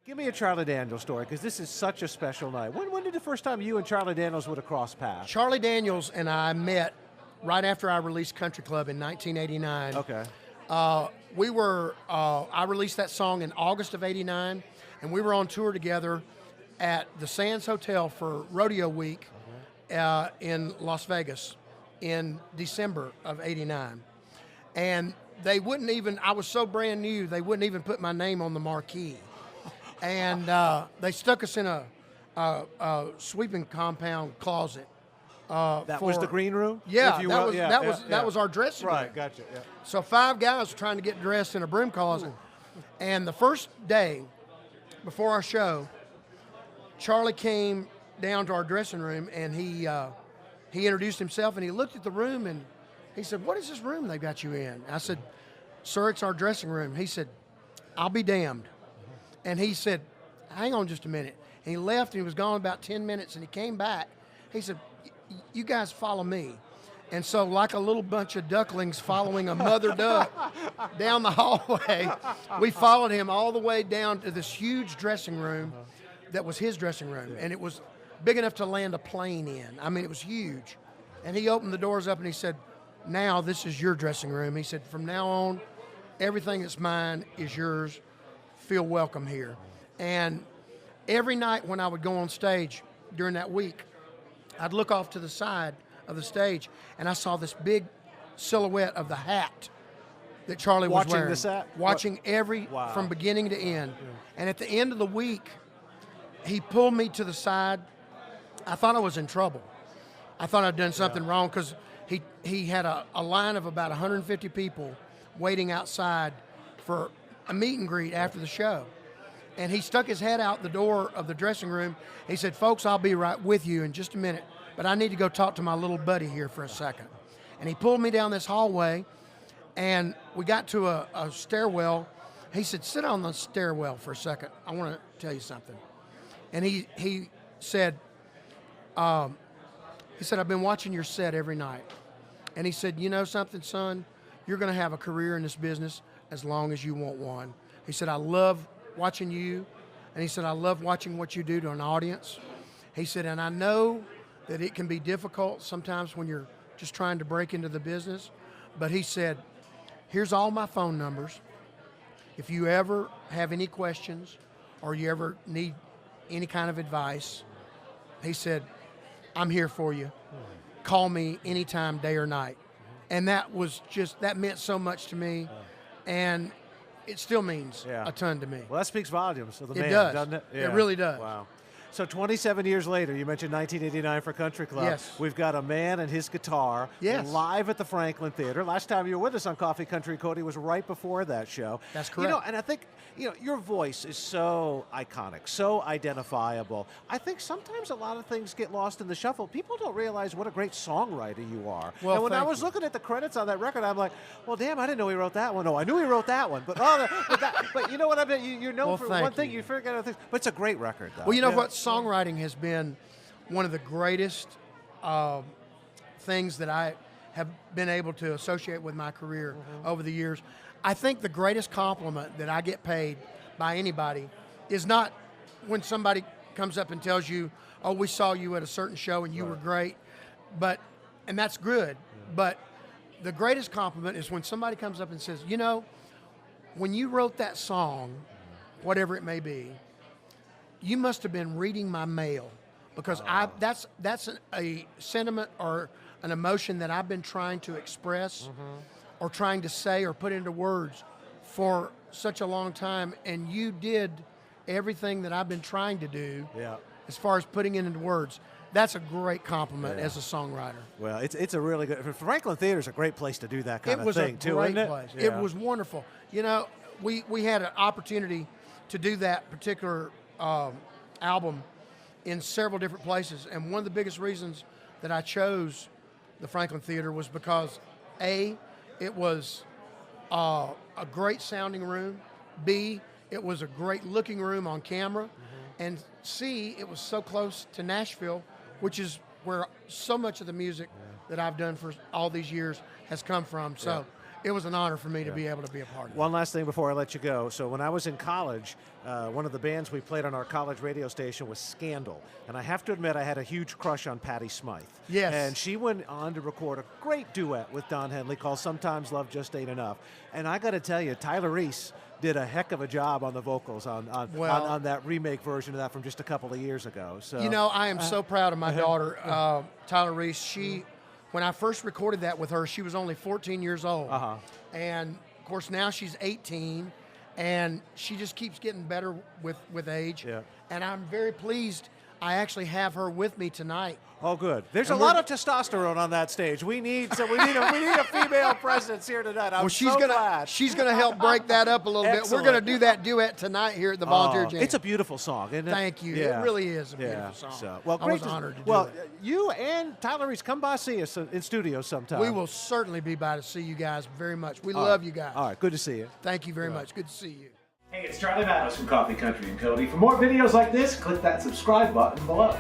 Give me a Charlie Daniels story, because this is such a special night. When did the first time you and Charlie Daniels would have crossed paths? Charlie Daniels and I met right after I released Country Club in 1989. Okay. I released that song in August of 89, and we were on tour together at the Sands Hotel for Rodeo Week in Las Vegas in December of 89. And they wouldn't even, I was so brand new, they wouldn't even put my name on the marquee. And they stuck us in a sweeping compound closet. That was the green room? Yeah, that was our dressing room. Right, gotcha. Yeah. So 5 guys were trying to get dressed in a broom closet. Ooh. And the first day before our show, Charlie came down to our dressing room, and he introduced himself, and he looked at the room, and he said, "What is this room they got you in?" I said, "Sir, it's our dressing room." He said, "I'll be damned." And he said, "Hang on just a minute." And he left, and he was gone about 10 minutes, and he came back. He said, "You guys follow me." And so, like a little bunch of ducklings following a mother duck down the hallway, we followed him all the way down to this huge dressing room that was his dressing room. And it was big enough to land a plane in. I mean, it was huge. And he opened the doors up, and he said, "Now this is your dressing room." He said, "From now on, everything that's mine is yours. Feel welcome here." And every night when I would go on stage during that week, I'd look off to the side of the stage, and I saw this big silhouette of the hat that Charlie was wearing. Watching the set? Watching from beginning to end. Yeah. And at the end of the week, he pulled me to the side. I thought I was in trouble. I thought I'd done something wrong, because he had a line of about 150 people waiting outside for a meet and greet after the show. And he stuck his head out the door of the dressing room. He said, "Folks, I'll be right with you in just a minute, but I need to go talk to my little buddy here for a second." And he pulled me down this hallway, and we got to a stairwell. He said, "Sit on the stairwell for a second. I want to tell you something." And he said, "I've been watching your set every night." And he said, "You know something, son? You're going to have a career in this business as long as you want one." He said, "I love watching you." And he said, "I love watching what you do to an audience." He said, "And I know that it can be difficult sometimes when you're just trying to break into the business." But he said, "Here's all my phone numbers. If you ever have any questions or you ever need any kind of advice," he said, "I'm here for you. Call me anytime, day or night." And that meant so much to me. And it still means a ton to me. Well, that speaks volumes of the man, does. Doesn't it? It really does. Wow. So 27 years later, you mentioned 1989 for Country Club. Yes. We've got a man and his guitar live at the Franklin Theater. Last time you were with us on Coffee Country Cody was right before that show. That's correct. You know, and I think, your voice is so iconic, so identifiable. I think sometimes a lot of things get lost in the shuffle. People don't realize what a great songwriter you are. Well, and when I was looking at the credits on that record, I'm like, well, damn, I didn't know he wrote that one. No, I knew he wrote that one. But but you know what I mean? You're known for one thing, you forget other things. But it's a great record, though. Well, you know what? Songwriting has been one of the greatest things that I have been able to associate with my career over the years. I think the greatest compliment that I get paid by anybody is not when somebody comes up and tells you, "Oh, we saw you at a certain show and you were great," and that's good. But the greatest compliment is when somebody comes up and says, "When you wrote that song, whatever it may be, you must have been reading my mail, because that's a sentiment or an emotion that I've been trying to express or trying to say or put into words for such a long time, and you did everything that I've been trying to do as far as putting it into words." That's a great compliment as a songwriter. Well, it's a really good. Franklin Theater's a great place to do that kind of thing, too, isn't it? It was a great place. It was wonderful. We had an opportunity to do that particular album in several different places, and one of the biggest reasons that I chose the Franklin Theater was because A, it was a great sounding room, B, it was a great looking room on camera, and C, it was so close to Nashville, which is where so much of the music that I've done for all these years has come from. So it was an honor for me to be able to be a part of it. One last thing before I let you go. So when I was in college, one of the bands we played on our college radio station was Scandal. And I have to admit, I had a huge crush on Patti Smythe. Yes. And she went on to record a great duet with Don Henley called Sometimes Love Just Ain't Enough. And I got to tell you, Tyler Reese did a heck of a job on the vocals on that remake version of that from just a couple of years ago. So you know, I am so proud of my daughter, Tyler Reese. She, when I first recorded that with her, she was only 14 years old. And of course now she's 18, and she just keeps getting better with age. Yeah. And I'm very pleased. I actually have her with me tonight. Oh, good. There's a lot of testosterone on that stage. We need a female presence here tonight. I'm glad. She's gonna help break that up a little bit. We're gonna do that duet tonight here at the Volunteer Jam. It's a beautiful song, isn't it? Thank you. Yeah. It really is a beautiful song. So, well, I great was honored to do it. You and Tyler Reese, come by see us in studio sometime. We will certainly be by to see you guys very much. We love you guys. All right, good to see you. Thank you very much. Good to see you. Hey, it's Charlie Mattos from Coffee Country and Cody. For more videos like this, click that subscribe button below.